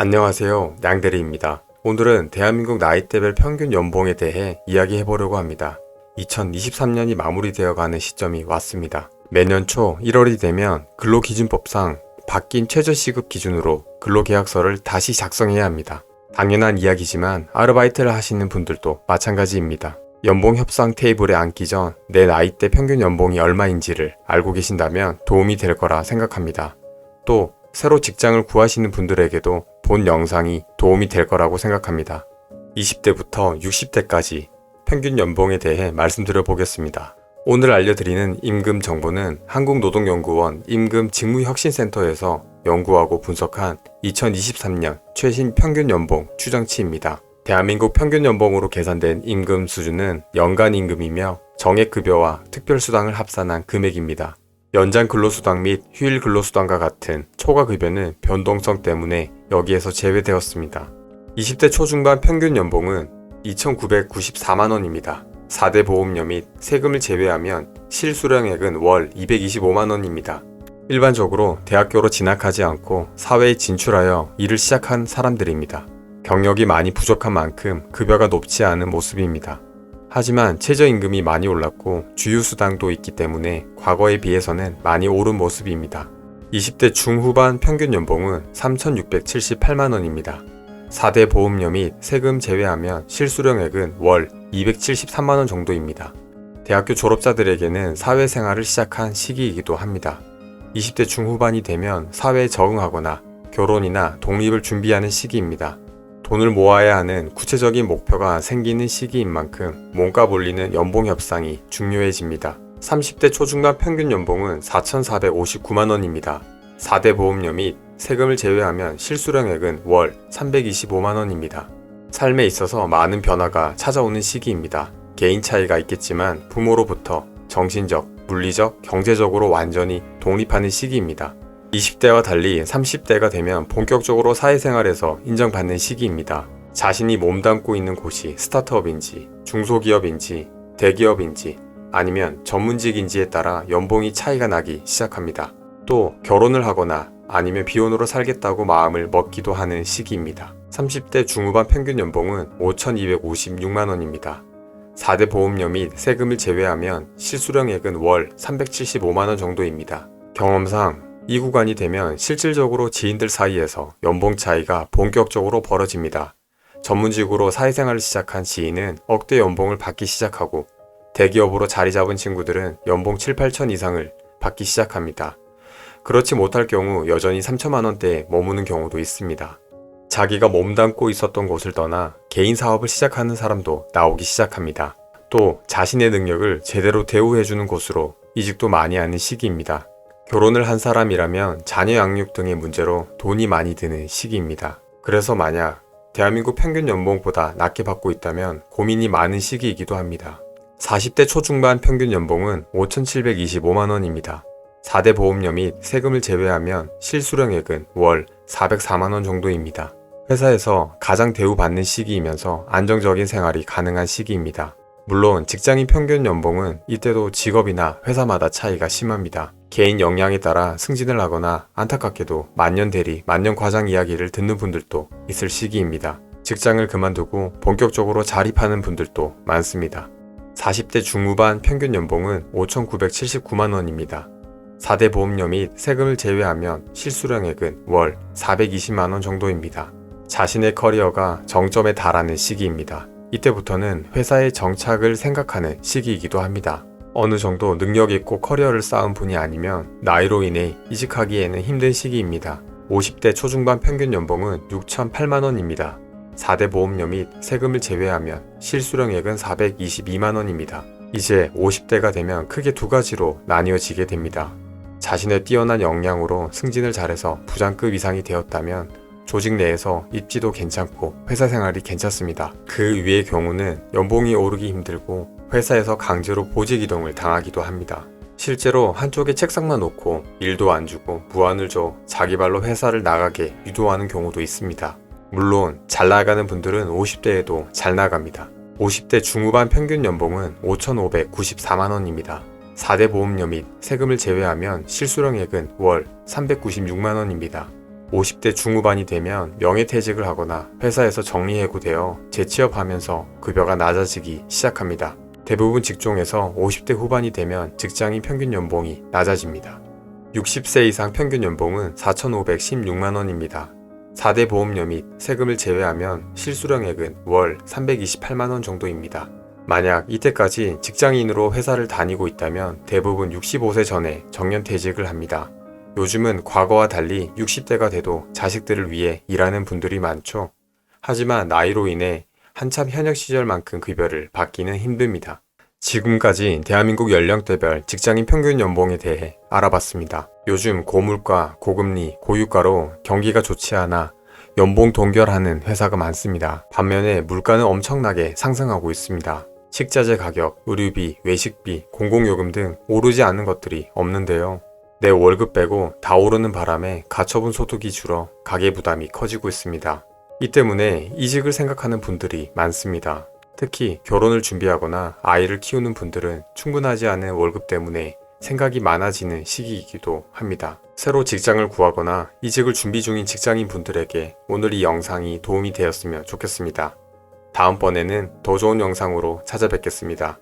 안녕하세요. 양대리입니다. 오늘은 대한민국 나이대별 평균 연봉에 대해 이야기해보려고 합니다. 2023년이 마무리되어가는 시점이 왔습니다. 매년 초 1월이 되면 근로기준법상 바뀐 최저시급 기준으로 근로계약서를 다시 작성해야 합니다. 당연한 이야기지만 아르바이트를 하시는 분들도 마찬가지입니다. 연봉 협상 테이블에 앉기 전 내 나이대 평균 연봉이 얼마인지를 알고 계신다면 도움이 될 거라 생각합니다. 또 새로 직장을 구하시는 분들에게도 본 영상이 도움이 될 거라고 생각합니다. 20대부터 60대까지 평균 연봉에 대해 말씀드려 보겠습니다. 오늘 알려드리는 임금 정보는 한국노동연구원 임금직무혁신센터에서 연구하고 분석한 2023년 최신 평균 연봉 추정치입니다. 대한민국 평균 연봉으로 계산된 임금 수준은 연간 임금이며 정액급여와 특별수당을 합산한 금액입니다. 연장 근로수당 및 휴일 근로수당과 같은 초과급여는 변동성 때문에 여기에서 제외되었습니다. 20대 초중반 평균 연봉은 2,994만원입니다. 4대 보험료 및 세금을 제외하면 실수령액은 월 225만원입니다. 일반적으로 대학교로 진학하지 않고 사회에 진출하여 일을 시작한 사람들입니다. 경력이 많이 부족한 만큼 급여가 높지 않은 모습입니다. 하지만 최저임금이 많이 올랐고 주휴수당도 있기 때문에 과거에 비해서는 많이 오른 모습입니다. 20대 중후반 평균 연봉은 3,678만원입니다. 4대 보험료 및 세금 제외하면 실수령액은 월 273만원 정도입니다. 대학교 졸업자들에게는 사회생활을 시작한 시기이기도 합니다. 20대 중후반이 되면 사회에 적응하거나 결혼이나 독립을 준비하는 시기입니다. 돈을 모아야 하는 구체적인 목표가 생기는 시기인 만큼 몸값 올리는 연봉 협상이 중요해집니다. 30대 초중반 평균 연봉은 4,459만원입니다. 4대 보험료 및 세금을 제외하면 실수령액은 월 325만원입니다. 삶에 있어서 많은 변화가 찾아오는 시기입니다. 개인 차이가 있겠지만 부모로부터 정신적, 물리적, 경제적으로 완전히 독립하는 시기입니다. 20대와 달리 30대가 되면 본격적으로 사회생활에서 인정받는 시기입니다. 자신이 몸담고 있는 곳이 스타트업인지, 중소기업인지, 대기업인지, 아니면 전문직인지에 따라 연봉이 차이가 나기 시작합니다. 또 결혼을 하거나 아니면 비혼으로 살겠다고 마음을 먹기도 하는 시기입니다. 30대 중후반 평균 연봉은 5,256만원입니다. 4대 보험료 및 세금을 제외하면 실수령액은 월 375만원 정도입니다. 경험상 이 구간이 되면 실질적으로 지인들 사이에서 연봉 차이가 본격적으로 벌어집니다. 전문직으로 사회생활을 시작한 지인은 억대 연봉을 받기 시작하고 대기업으로 자리 잡은 친구들은 연봉 7, 8천 이상을 받기 시작합니다. 그렇지 못할 경우 여전히 3천만원대에 머무는 경우도 있습니다. 자기가 몸담고 있었던 곳을 떠나 개인 사업을 시작하는 사람도 나오기 시작합니다. 또 자신의 능력을 제대로 대우해주는 곳으로 이직도 많이 하는 시기입니다. 결혼을 한 사람이라면 자녀 양육 등의 문제로 돈이 많이 드는 시기입니다. 그래서 만약 대한민국 평균 연봉보다 낮게 받고 있다면 고민이 많은 시기이기도 합니다. 40대 초중반 평균 연봉은 5,725만원입니다. 4대 보험료 및 세금을 제외하면 실수령액은 월 404만원 정도입니다. 회사에서 가장 대우받는 시기이면서 안정적인 생활이 가능한 시기입니다. 물론 직장인 평균 연봉은 이때도 직업이나 회사마다 차이가 심합니다. 개인 역량에 따라 승진을 하거나 안타깝게도 만년대리, 만년과장 이야기를 듣는 분들도 있을 시기입니다. 직장을 그만두고 본격적으로 자립하는 분들도 많습니다. 40대 중후반 평균 연봉은 5,979만원입니다. 4대 보험료 및 세금을 제외하면 실수령액은 월 420만원 정도입니다. 자신의 커리어가 정점에 달하는 시기입니다. 이때부터는 회사의 정착을 생각하는 시기이기도 합니다. 어느 정도 능력 있고 커리어를 쌓은 분이 아니면 나이로 인해 이직하기에는 힘든 시기입니다. 50대 초중반 평균 연봉은 6,008만원입니다. 4대 보험료 및 세금을 제외하면 실수령액은 422만원입니다. 이제 50대가 되면 크게 두 가지로 나뉘어지게 됩니다. 자신의 뛰어난 역량으로 승진을 잘해서 부장급 이상이 되었다면 조직 내에서 입지도 괜찮고 회사 생활이 괜찮습니다. 그 위의 경우는 연봉이 오르기 힘들고 회사에서 강제로 보직 이동을 당하기도 합니다. 실제로 한쪽에 책상만 놓고 일도 안 주고 무안을 줘 자기 발로 회사를 나가게 유도하는 경우도 있습니다. 물론 잘 나가는 분들은 50대에도 잘 나갑니다. 50대 중후반 평균 연봉은 5,594만원입니다. 4대 보험료 및 세금을 제외하면 실수령액은 월 396만원입니다. 50대 중후반이 되면 명예퇴직을 하거나 회사에서 정리해고되어 재취업하면서 급여가 낮아지기 시작합니다. 대부분 직종에서 50대 후반이 되면 직장인 평균 연봉이 낮아집니다. 60세 이상 평균 연봉은 4,516만원입니다. 4대 보험료 및 세금을 제외하면 실수령액은 월 328만원 정도입니다. 만약 이때까지 직장인으로 회사를 다니고 있다면 대부분 65세 전에 정년퇴직을 합니다. 요즘은 과거와 달리 60대가 돼도 자식들을 위해 일하는 분들이 많죠. 하지만 나이로 인해 한참 현역 시절만큼 급여를 받기는 힘듭니다. 지금까지 대한민국 연령대별 직장인 평균 연봉에 대해 알아봤습니다. 요즘 고물가, 고금리, 고유가로 경기가 좋지 않아 연봉 동결하는 회사가 많습니다. 반면에 물가는 엄청나게 상승하고 있습니다. 식자재 가격, 의료비, 외식비, 공공요금 등 오르지 않는 것들이 없는데요. 내 월급 빼고 다 오르는 바람에 가처분 소득이 줄어 가계 부담이 커지고 있습니다. 이 때문에 이직을 생각하는 분들이 많습니다. 특히 결혼을 준비하거나 아이를 키우는 분들은 충분하지 않은 월급 때문에 생각이 많아지는 시기이기도 합니다. 새로 직장을 구하거나 이직을 준비 중인 직장인 분들에게 오늘 이 영상이 도움이 되었으면 좋겠습니다. 다음번에는 더 좋은 영상으로 찾아뵙겠습니다.